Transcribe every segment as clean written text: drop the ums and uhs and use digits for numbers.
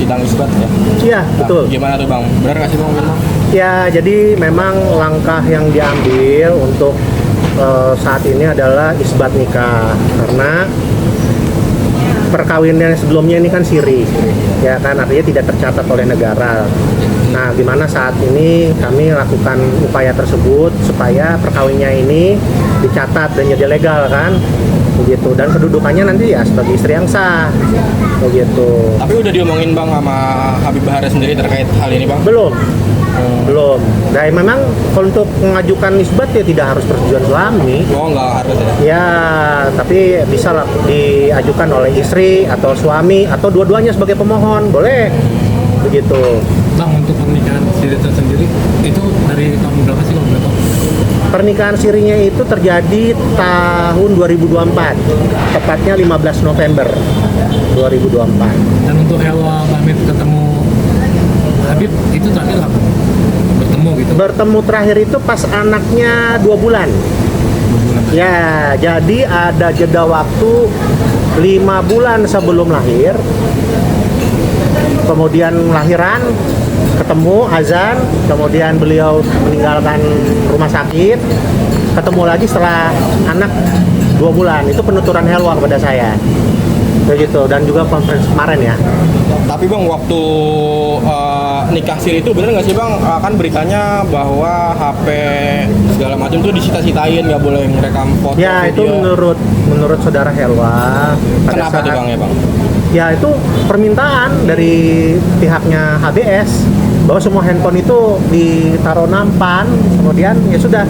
sidang isbat ya? Iya, betul. Gimana tuh Bang? Benar nggak sih Bang? Ya, jadi memang langkah yang diambil untuk saat ini adalah isbat nikah, karena perkawinan sebelumnya ini kan siri, ya kan, artinya tidak tercatat oleh negara. Nah, gimana saat ini kami lakukan upaya tersebut supaya perkawinnya ini dicatat dan jadi legal kan, begitu. Dan kedudukannya nanti ya sebagai istri yang sah, begitu. Tapi udah diomongin Bang sama Habib Bahara sendiri terkait hal ini Bang? Belum. Belum. Dan memang untuk mengajukan isbat ya tidak harus persetujuan suami. Oh, nggak harus ya? Ya, tapi bisa lah diajukan oleh istri atau suami atau dua-duanya sebagai pemohon, boleh. Begitu. Bang, untuk pernikahan siri tersendiri itu dari tahun berapa sih kalau boleh tahu? Pernikahan sirinya itu terjadi tahun 2024, tepatnya 15 November 2024. Dan untuk Helwa pamit ketemu Habib itu terakhir apa? Bertemu gitu? Bertemu terakhir itu pas anaknya 2 bulan. 2 bulan. Ya, jadi ada jeda waktu 5 bulan sebelum lahir. Kemudian lahiran, ketemu azan, kemudian beliau meninggalkan rumah sakit, ketemu lagi setelah anak 2 bulan. Itu penuturan Helwa kepada saya. Begitu, dan juga konferensi kemarin ya. Tapi Bang, waktu nikah siri itu bener nggak sih Bang? Kan beritanya bahwa HP segala macam tuh disita-sitain, nggak boleh merekam foto, Ya, video. itu menurut saudara Helwa. Kenapa tuh Bang ya Bang? Ya, itu permintaan dari pihaknya HBS bahwa semua handphone itu ditaruh nampan, kemudian ya sudah,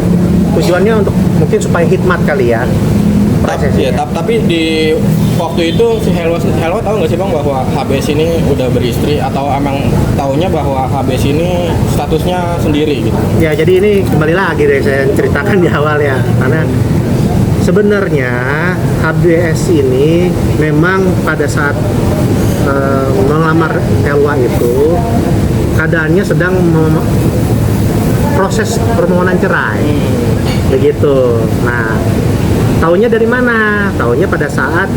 tujuannya untuk mungkin supaya hikmat kali ya. Iya, tapi di waktu itu si Helwa tahu nggak sih Bang bahwa HBS ini udah beristri, atau emang taunya bahwa HBS ini statusnya sendiri gitu? Ya, jadi ini kembali lagi deh saya ceritakan di awal ya, karena sebenarnya HBS ini memang pada saat melamar Helwa itu keadaannya sedang proses permohonan cerai, begitu. Nah, taunya dari mana? Taunya pada saat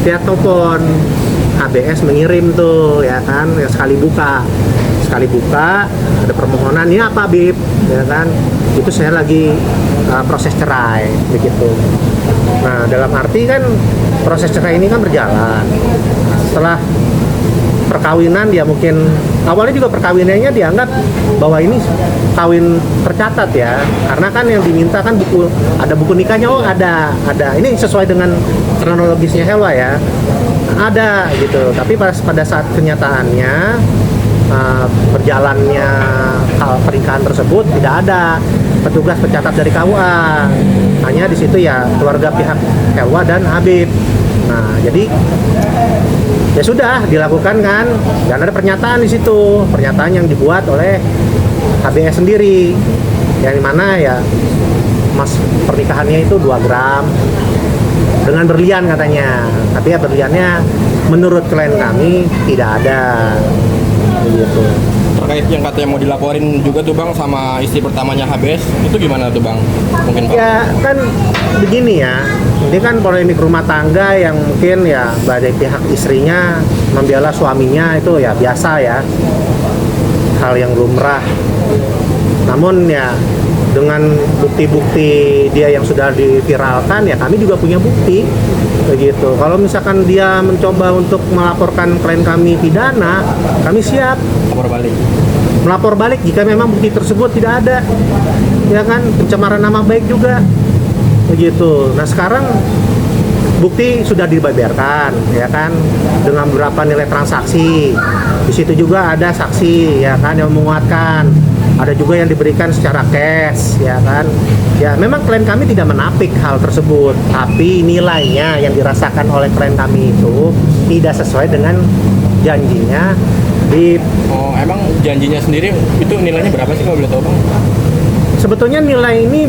via telepon HBS mengirim tuh, ya kan, ya sekali buka ada permohonan, ini apa Bib, ya kan, itu saya lagi proses cerai, begitu. Nah, dalam arti kan proses cerai ini kan berjalan. Setelah perkawinan ya mungkin awalnya juga perkawinannya dianggap bahwa ini kawin tercatat ya, karena kan yang diminta kan ada buku nikahnya. Oh, ada ini sesuai dengan kronologisnya Helwa ya, ada gitu. Tapi pada saat kenyataannya berjalannya hal pernikahan tersebut tidak ada petugas pencatat dari KUA, hanya di situ ya keluarga pihak Helwa dan Habib. Nah, jadi ya sudah dilakukan kan, dan ada pernyataan di situ, pernyataan yang dibuat oleh HBS sendiri, yang mana ya mas pernikahannya itu 2 gram dengan berlian katanya, tapi ya berliannya menurut klien kami tidak ada, begitu. Terkait yang katanya mau dilaporin juga tuh Bang sama istri pertamanya HBS, itu gimana tuh Bang? Mungkin Bang? Ya kan begini ya, ini kan polemik rumah tangga yang mungkin ya dari pihak istrinya membela suaminya itu ya biasa ya, hal yang lumrah. Namun ya dengan bukti-bukti dia yang sudah diviralkan ya kami juga punya bukti, begitu. Kalau misalkan dia mencoba untuk melaporkan klien kami pidana, kami siap melapor balik jika memang bukti tersebut tidak ada, ya kan, pencemaran nama baik juga, begitu. Nah, sekarang bukti sudah dibeberkan, ya kan, dengan beberapa nilai transaksi. Di situ juga ada saksi, ya kan, yang menguatkan. Ada juga yang diberikan secara cash, ya kan. Ya, memang klien kami tidak menapik hal tersebut, tapi nilainya yang dirasakan oleh klien kami itu tidak sesuai dengan janjinya. Oh, emang janjinya sendiri itu nilainya berapa sih kalau boleh tahu Bang? Sebetulnya nilai ini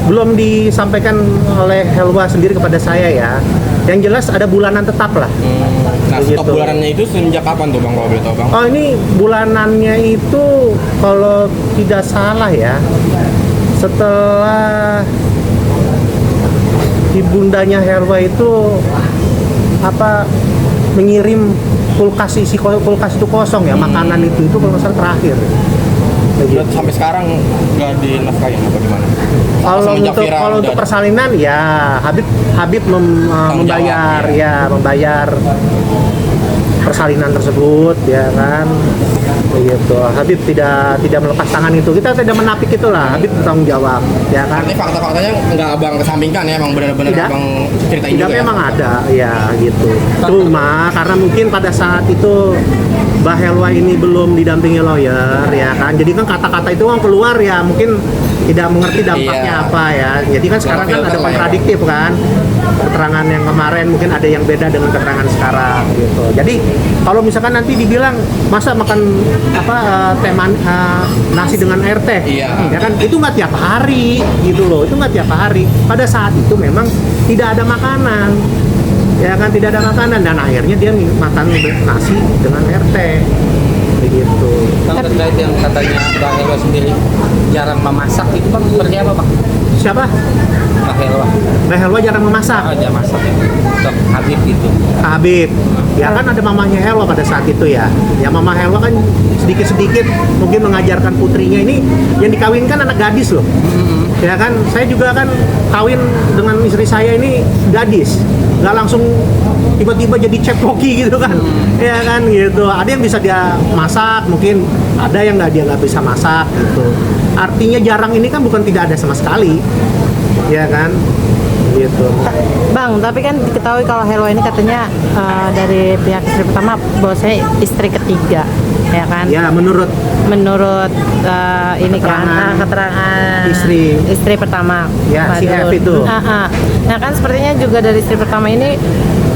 belum disampaikan oleh Helwa sendiri kepada saya ya. Yang jelas ada bulanan tetap lah. Nah, begitu. stok bulanannya itu sejak kapan tuh Bang kalau boleh tahu Bang? Oh, ini bulanannya itu kalau tidak salah ya, setelah ibundanya Helwa itu mengirim kulkas itu kosong ya, makanan itu kalau nggak salah terakhir. Kayak gitu. Sampai sekarang nggak dinafkahin apa gimana? Kalau untuk persalinan ya Habib membayar persalinan tersebut ya kan, begitu. Habib tidak melepas tangan itu, kita tidak menapik itulah, Habib bertanggung jawab ya kan. Artinya fakta-faktanya nggak abang kesampingkan ya, emang benar-benar Tidak. abang ceritain Tidak, juga memang ya? ada ya gitu. Cuma karena mungkin pada saat itu Mbah Helwa ini belum didampingi lawyer ya kan, jadi kan kata-kata itu kan keluar ya mungkin tidak mengerti dampaknya Iya. apa ya. Jadi kan sekarang kan ada Filter lah ya. kontradiktif kan, keterangan yang kemarin mungkin ada yang beda dengan keterangan sekarang gitu. Jadi kalau misalkan nanti dibilang masa makan nasi dengan air teh, Iya. ya kan itu nggak tiap hari gitu loh, itu nggak tiap hari. Pada saat itu memang tidak ada makanan, ya kan, tidak ada makanan dan akhirnya dia makan nasi dengan air teh begitu. Bang, terkait yang katanya Bang Helwa sendiri jarang memasak itu Bang, seperti apa Bang? Siapa? Bang Helwa. Mbah Helwa jarang memasak. Jarang masak ya. Untuk Habib itu. Kak Habib, ya kan ada mamanya Helwa pada saat itu ya. Ya mama Helwa kan sedikit-sedikit mungkin mengajarkan putrinya ini, yang dikawinkan anak gadis loh. Ya kan, saya juga kan kawin dengan istri saya ini gadis, nggak langsung tiba-tiba jadi chef koki gitu kan. Ya kan gitu. Ada yang bisa dia masak, mungkin ada yang dia nggak bisa masak gitu. Artinya jarang ini kan bukan tidak ada sama sekali, ya kan gitu. Bang, tapi kan diketahui kalau Helwa ini katanya dari pihak istri pertama bahwasanya istri ketiga, ya kan? Ya menurut Menurut ini Keterangan kan keterangan istri pertama. Ya, si F itu. Nah kan sepertinya juga dari istri pertama ini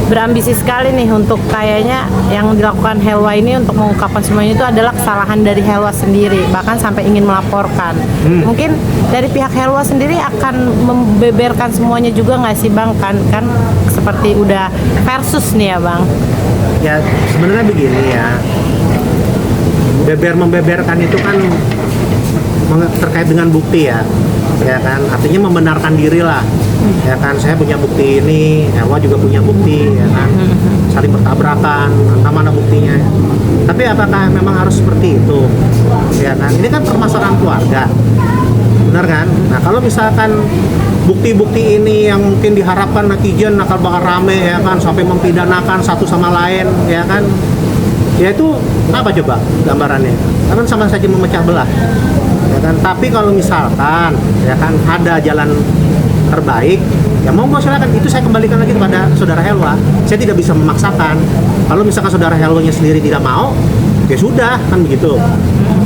berambisi sekali nih untuk kayaknya yang dilakukan Helwa ini untuk mengungkapkan semuanya itu adalah kesalahan dari Helwa sendiri, bahkan sampai ingin melaporkan. Mungkin dari pihak Helwa sendiri akan membeberkan semuanya juga nggak sih Bang? Kan seperti udah versus nih ya Bang. Ya sebenarnya begini ya, membeberkan itu kan terkait dengan bukti ya kan, artinya membenarkan diri lah ya kan. Saya punya bukti ini, Helwa juga punya bukti ya kan, saling bertabrakan, entah mana buktinya. Tapi apakah memang harus seperti itu ya kan? Ini kan permasalahan keluarga, benar kan? Nah kalau misalkan bukti-bukti ini yang mungkin diharapkan netizen bakal rame ya kan, sampai mempidanakan satu sama lain ya kan, ya itu apa coba gambarannya? Kan sama saja memecah belah ya kan. Tapi kalau misalkan ya kan ada jalan terbaik, ya monggo silakan. Itu saya kembalikan lagi kepada saudara Helwa. Saya tidak bisa memaksakan. Kalau misalkan saudara Helwanya sendiri tidak mau, ya sudah kan begitu.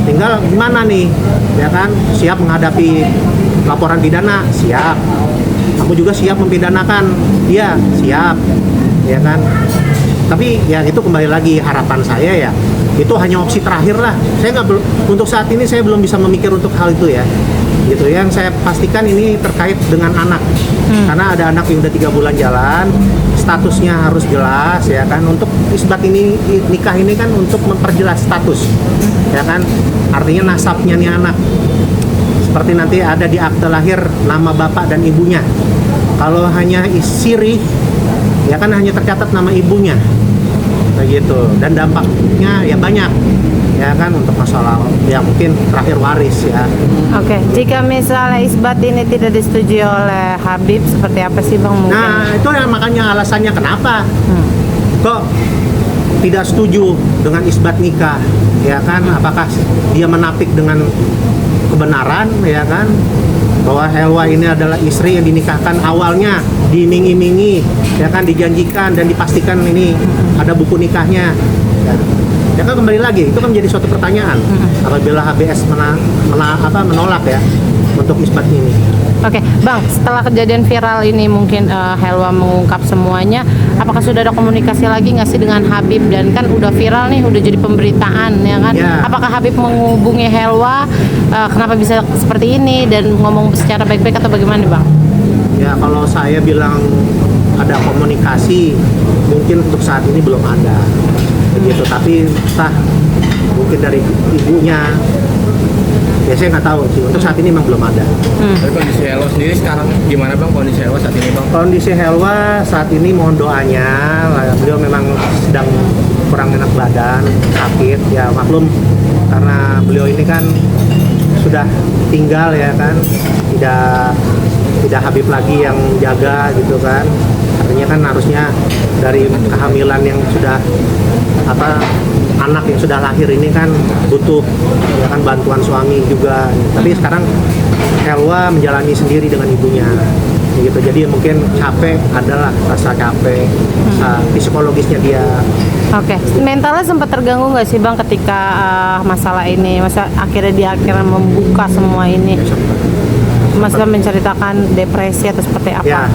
Tinggal gimana nih, ya kan, siap menghadapi laporan pidana, siap. Kamu juga siap mempidanakan dia, siap, ya kan. Tapi ya itu kembali lagi harapan saya ya, itu hanya opsi terakhir lah. Saya nggak untuk saat ini saya belum bisa memikir untuk hal itu ya. Gitu. Yang saya pastikan ini terkait dengan anak, karena ada anak yang udah 3 bulan jalan, statusnya harus jelas ya kan. Untuk isbat ini, nikah ini kan untuk memperjelas status ya kan, artinya nasabnya nih anak, seperti nanti ada di akte lahir nama bapak dan ibunya. Kalau hanya siri ya kan hanya tercatat nama ibunya begitu, dan dampaknya ya banyak ya kan, untuk masalah ya mungkin terakhir waris ya. Oke, jika misalnya isbat ini tidak disetujui oleh Habib, seperti apa sih Bang mungkin? Nah itu ya makanya alasannya kenapa kok tidak setuju dengan isbat nikah ya kan, apakah dia menapik dengan kebenaran ya kan, bahwa Helwa ini adalah istri yang dinikahkan awalnya diiming-imingi ya kan, dijanjikan dan dipastikan ini ada buku nikahnya ya kan. Kembali lagi itu kan menjadi suatu pertanyaan apabila HBS menolak ya untuk isbat ini. Oke, Bang, setelah kejadian viral ini mungkin Helwa mengungkap semuanya, apakah sudah ada komunikasi lagi nggak sih dengan Habib? Dan kan udah viral nih, udah jadi pemberitaan ya kan? Ya. Apakah Habib menghubungi Helwa, kenapa bisa seperti ini dan ngomong secara baik-baik atau bagaimana nih Bang? Ya kalau saya bilang ada komunikasi, mungkin untuk saat ini belum ada begitu. Tapi entah mungkin dari ibunya, ya saya nggak tahu sih. Untuk saat ini memang belum ada. Tapi kondisi Helwa sendiri sekarang gimana Bang, kondisi Helwa saat ini Bang? Kondisi Helwa saat ini mohon doanya, beliau memang sedang kurang enak badan, sakit, ya maklum karena beliau ini kan sudah tinggal ya kan, tidak Habib lagi yang jaga gitu kan. Artinya kan harusnya dari kehamilan yang sudah anak yang sudah lahir ini kan butuh ya kan bantuan suami juga. Tapi sekarang Helwa menjalani sendiri dengan ibunya gitu. Jadi mungkin capek, adalah rasa capek, rasa psikologisnya dia. Oke, mentalnya sempat terganggu nggak sih Bang ketika masalah ini? Masa akhirnya membuka semua ini? Mas menceritakan depresi atau seperti apa? Ya,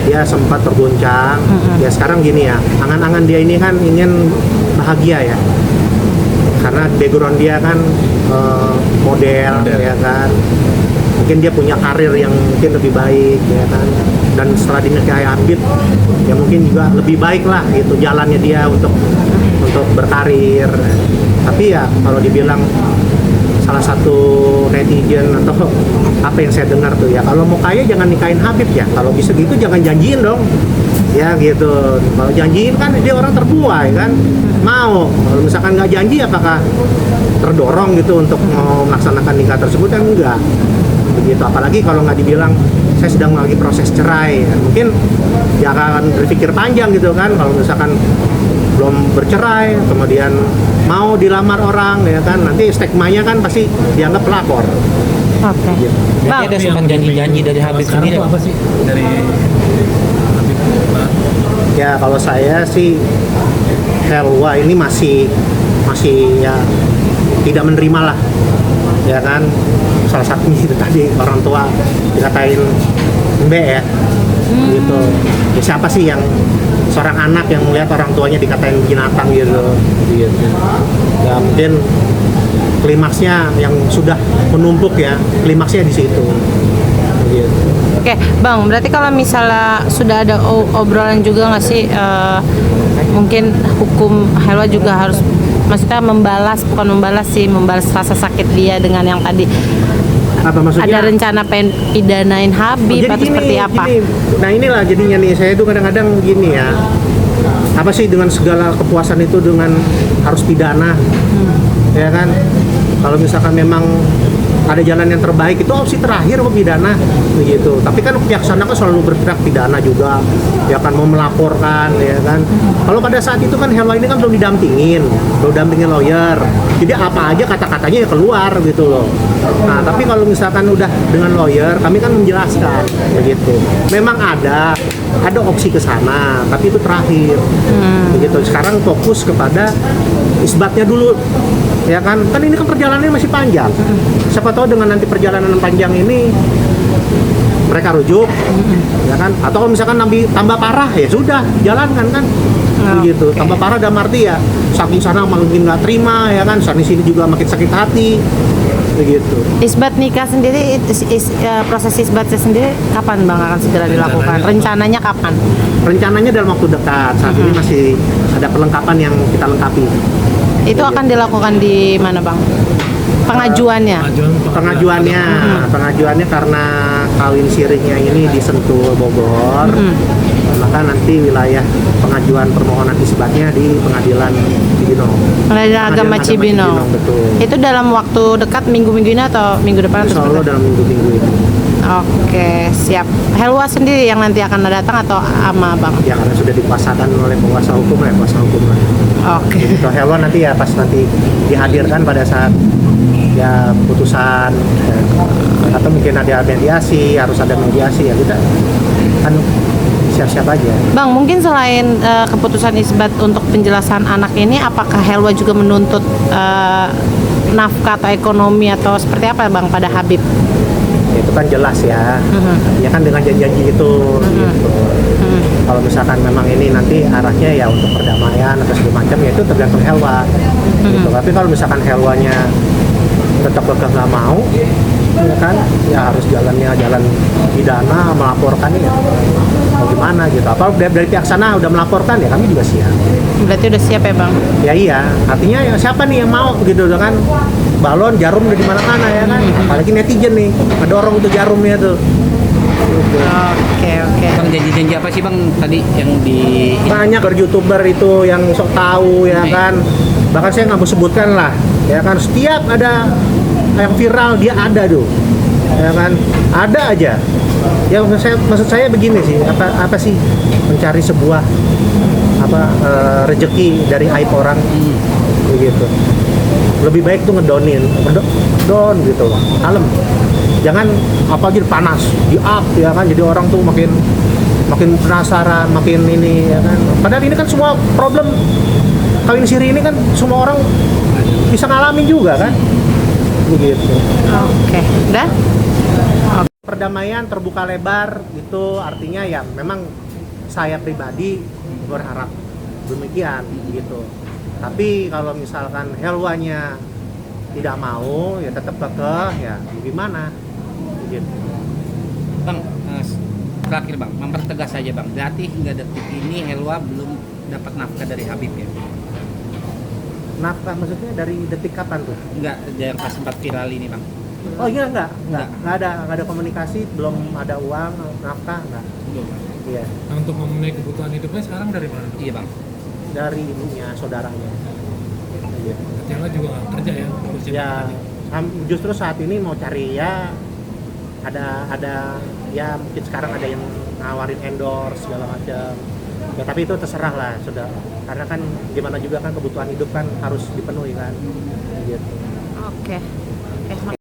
dia sempat terguncang. Ya sekarang gini ya, angan-angan dia ini kan ingin bahagia ya. Karena background dia kan model ya kan. Mungkin dia punya karir yang mungkin lebih baik ya kan. Dan setelah dinikahi Habib ya mungkin juga lebih baik lah gitu jalannya dia untuk berkarir. Tapi ya kalau dibilang salah satu netizen atau apa yang saya dengar tuh ya, kalau mau kaya jangan nikahin Habib ya, kalau bisa gitu jangan janjiin dong ya gitu. Kalau janjiin kan dia orang terbuai kan mau, kalau misalkan nggak janji apakah terdorong gitu untuk mau melaksanakan nikah tersebut? Kan enggak begitu. Apalagi kalau nggak dibilang saya sedang lagi proses cerai ya, mungkin dia akan berpikir panjang gitu kan. Kalau misalkan belum bercerai kemudian mau dilamar orang ya kan, nanti stigmanya kan pasti dianggap pelakor. Oke. Berarti ada sempat janji-janji dari Habib sekarang sendiri. tuh apa sih dari Habib? Ya kalau saya sih Helwa ini masih ya tidak menerima lah ya kan. Salah satunya itu tadi orang tua dikatain embe ya gitu. Ya siapa sih yang seorang anak yang melihat orang tuanya dikatain binatang gitu. Ya mungkin klimaksnya yang sudah menumpuk ya, klimaksnya di situ gitu. Oke, Bang, berarti kalau misalnya sudah ada obrolan juga nggak sih, mungkin hukum Helwa juga harus, maksudnya bukan membalas sih, membalas rasa sakit dia dengan yang tadi. Apa maksudnya? Ada rencana pengen pidanain Habib atau seperti apa? Gini. Nah inilah jadinya nih, saya tuh kadang-kadang gini ya, apa sih dengan segala kepuasan itu dengan harus pidana, ya kan? Kalau misalkan memang ada jalan yang terbaik itu opsi terakhir pidana begitu. Tapi kan pihak sana kan selalu bergerak pidana juga, ya kan, mau melaporkan ya kan. Kalau pada saat itu kan Helwa ini kan belum didampingin lawyer. Jadi apa aja kata-katanya ya keluar gitu loh. Nah, tapi kalau misalkan udah dengan lawyer, kami kan menjelaskan begitu. Memang ada opsi ke sana, tapi itu terakhir. Begitu. Sekarang fokus kepada isbatnya dulu. Ya kan ini kan perjalanannya masih panjang. Siapa tahu dengan nanti perjalanan panjang ini mereka rujuk, ya kan? Atau kalau misalkan tambah parah ya sudah jalankan kan, begitu. Tambah parah dalam arti ya saking sana makin nggak terima ya kan, sana sini juga makin sakit hati, begitu. Isbat nikah sendiri, proses isbatnya sendiri kapan Bang akan segera dilakukan? Rencananya kapan? Rencananya dalam waktu dekat. Saat ini masih ada perlengkapan yang kita lengkapi. Itu akan dilakukan di mana Bang? Pengajuannya? Pengajuannya karena kawin sirihnya ini di Sentul Bogor, maka nanti wilayah pengajuan permohonan isbatnya di Pengadilan Cibinong. Pengadilan Agama Cibinong. Betul. Itu dalam waktu dekat minggu-minggu ini atau minggu depan? Insya Allah dalam minggu-minggu ini. Oke, siap. Helwa sendiri yang nanti akan datang atau ama Bang? Ya karena sudah dikuasakan oleh kuasa hukum lah. Oke. Gitu. Helwa nanti ya pas nanti dihadirkan pada saat ya putusan atau mungkin ada mediasi, harus ada mediasi ya kita kan siap-siap aja. Bang, mungkin selain keputusan isbat untuk penjelasan anak ini, apakah Helwa juga menuntut nafkah atau ekonomi atau seperti apa Bang pada Habib? Itu kan jelas ya, ya kan dengan janji-janji itu. Gitu. Kalau misalkan memang ini nanti arahnya ya untuk perdamaian atau segala macam, ya itu tergantung Helwa. Gitu. Tapi kalau misalkan Helwanya tetap nggak mau, ya kan, ya harus jalan pidana, melaporkan ya. Mau gimana gitu? Apa dari pihak sana udah melaporkan ya kami juga siap. Berarti udah siap ya Bang? Ya iya, artinya ya siapa nih yang mau gitu kan? Balon, jarum udah di mana-mana ya kan? Apalagi netizen nih, ngedorong tuh jarumnya tuh. Oke, oke. Bang, janji-janji apa sih bang tadi yang di Banyak youtuber itu yang sok tahu ya kan, bahkan saya nggak mau sebutkan lah ya kan, setiap ada yang viral dia ada tuh ya kan, ada aja. Ya maksud saya begini sih, apa sih mencari sebuah rezeki dari aib orang begitu. Lebih baik tuh ngedonin, don gitu, kalem. Jangan apa jadi panas, di up ya kan, jadi orang tuh makin penasaran, makin ini ya kan. Padahal ini kan semua problem kawin siri ini kan semua orang bisa ngalamin juga kan, begitu. Oke, udah? Perdamaian terbuka lebar itu artinya ya memang saya pribadi berharap demikian gitu. Tapi kalau misalkan Helwanya tidak mau ya tetap kekeh ya gimana gitu. bang terakhir bang, mempertegas saja bang, berarti hingga detik ini Helwa belum dapat nafkah dari Habib ya? Nafkah maksudnya dari detik kapan tuh? Enggak, yang pas sempat viral ini bang. Oh iya enggak ada komunikasi, belum ada uang, nafkah enggak. Belum bang. Iya, Nah, untuk memenuhi kebutuhan hidupnya sekarang dari mana? Iya bang. dari ibunya, saudaranya. Iya. Tiala juga nggak kerja ya? ngurusin Ya aja. justru saat ini mau cari ya ada ya mungkin sekarang ada yang nawarin endorse segala macam. Ya tapi itu terserah lah sudah. Karena kan gimana juga kan kebutuhan hidup kan harus dipenuhi kan. Gitu. Oke. Oke.